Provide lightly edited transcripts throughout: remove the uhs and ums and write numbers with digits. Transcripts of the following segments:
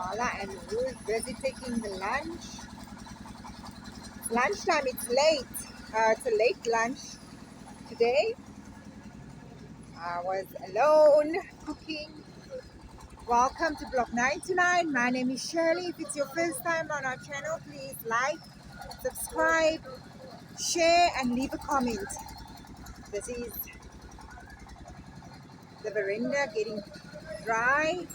Tamala and Ruth busy taking the lunch. Lunchtime, it's late. It's a late lunch today. I was alone cooking. Welcome to Block 929. My name is Shirley. If it's your first time on our channel, please like, subscribe, share, and leave a comment. This is the veranda getting dry.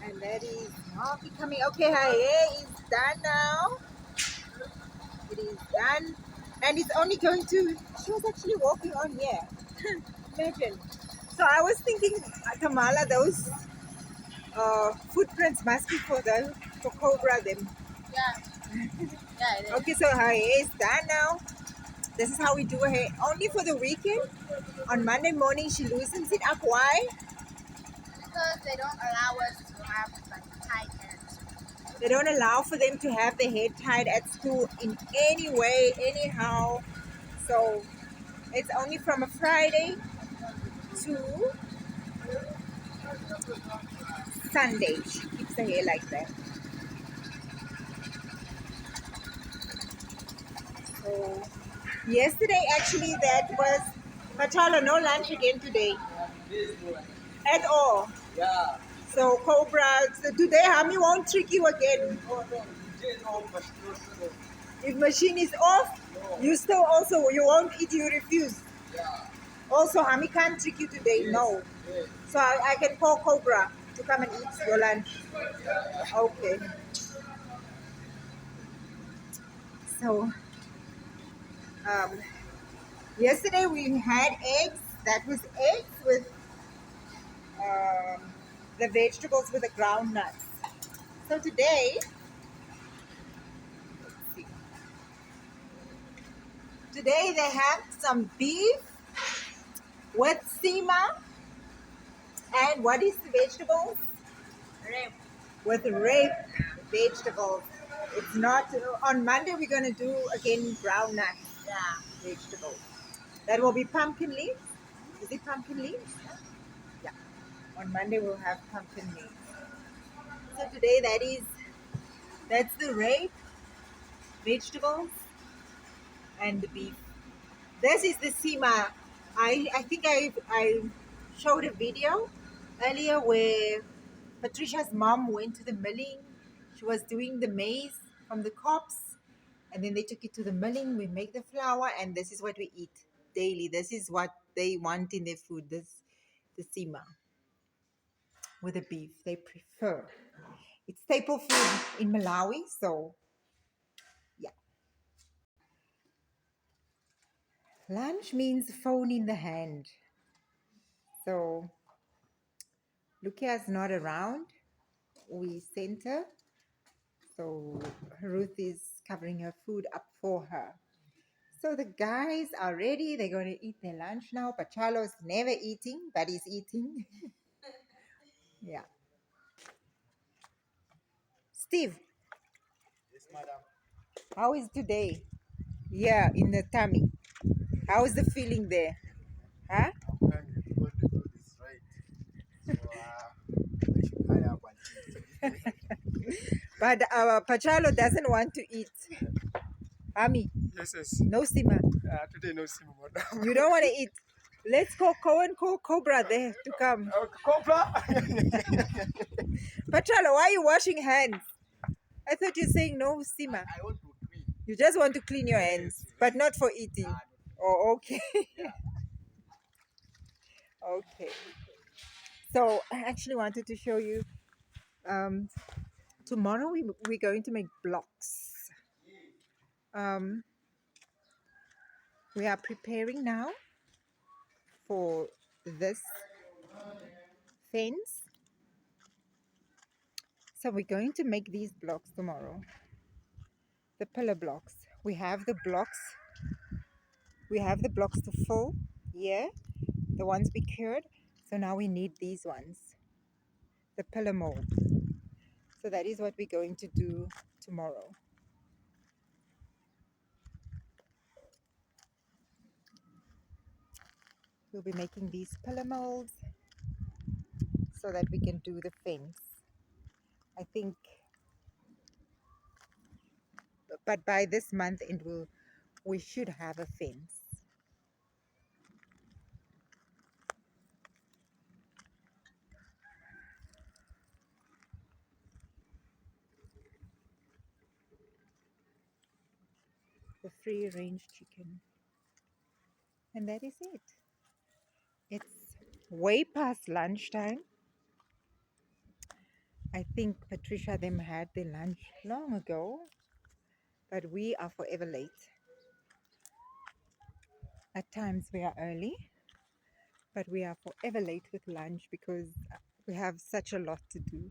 And that is Marky coming. Okay, her hair is done now. It is done. And it's only going to, she was actually walking on here. Imagine. So I was thinking, Kamala, those footprints must be for Cobra them. Yeah, yeah, it is. Okay, so her hair is done now. This is how we do her hair. Only for the weekend. On Monday morning, she loosens it up. Why? Because they don't allow us to have like tight ends. They don't allow for them to have their hair tied at school in any way, anyhow. So it's only from a Friday to Sunday. She keeps her hair like that. So yesterday actually that was Machala, no lunch again today. At all. Yeah. So Cobra, so today Hami won't trick you again. If machine is off, you still also you won't eat, you refuse. Yeah. Also Hami can't trick you today, no. Yes. So I can call Cobra to come and eat your lunch. Okay. So um, yesterday we had eggs. That was eggs with um, the vegetables with the ground nuts. So today, today they have some beef with sima and what is the vegetables? Rib. With rape vegetables. It's not on Monday. We're gonna do again ground nuts Yeah. vegetables. That will be pumpkin leaves. Is it pumpkin leaves? Yeah. On Monday we'll have pumpkin leaves. So today that's the rape vegetables and the beef. This is the sima. I think I showed a video earlier where Patricia's mom went to the milling. She was doing the maize from the cobs, and then they took it to the milling. We make the flour, and this is what we eat daily. This is what they want in their food. The sima with the beef they prefer. It's staple food in Malawi, so yeah. Lunch means phone in the hand. So Lukia's not around. We sent her. So Ruth is covering her food up for her. So the guys are ready. They're going to eat their lunch now. Pachalo's never eating, but he's eating. Yeah. Steve, Yes, madam. how is today? Yeah, in the tummy. How is the feeling there? Huh? I'm hungry because the food is right. So I should hurry up and eat. But Pachalo doesn't want to eat. Ami, Yes, yes. no sima. Today no sim, madam. You don't want to eat. Let's call Cobra there to come. Cobra. Pachalo, why are you washing hands? I thought you were saying no sima. I want to clean. You just want to clean your hands, but not for eating. Oh, okay. Okay. So I actually wanted to show you. Tomorrow we're going to make blocks. Um, we are preparing now for this fence. So we're going to make these blocks tomorrow. The pillar blocks. We have the blocks. We have the blocks to fill here. The ones we cured. So now we need these ones. The pillar mold. So that is what we're going to do tomorrow. We'll be making these pillar molds so that we can do the fence. I think, but by this month we should have a fence. The free range chicken. And that is it. It's way past lunchtime. I think Patricia them had their lunch long ago, but we are forever late. At times we are early, but we are forever late with lunch because we have such a lot to do.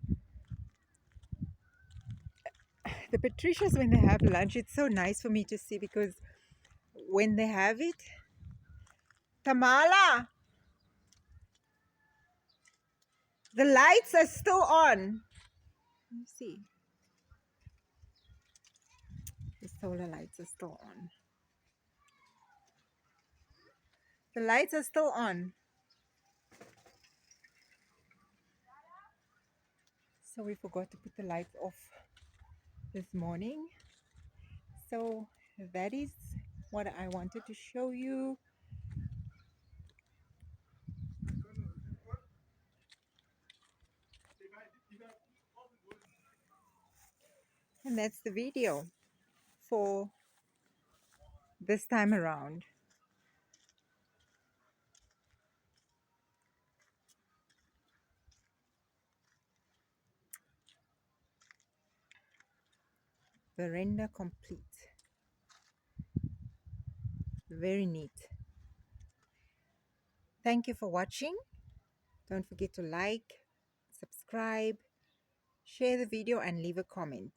The Patricias, when they have lunch, it's so nice for me to see because when they have it, Tamala, the lights are still on. You see, the solar lights are still on. The lights are still on. So we forgot to put the lights off this morning. So that is what I wanted to show you. And that's the video for this time around. Veranda complete. Very neat. Thank you for watching. Don't forget to like, subscribe, share the video and leave a comment.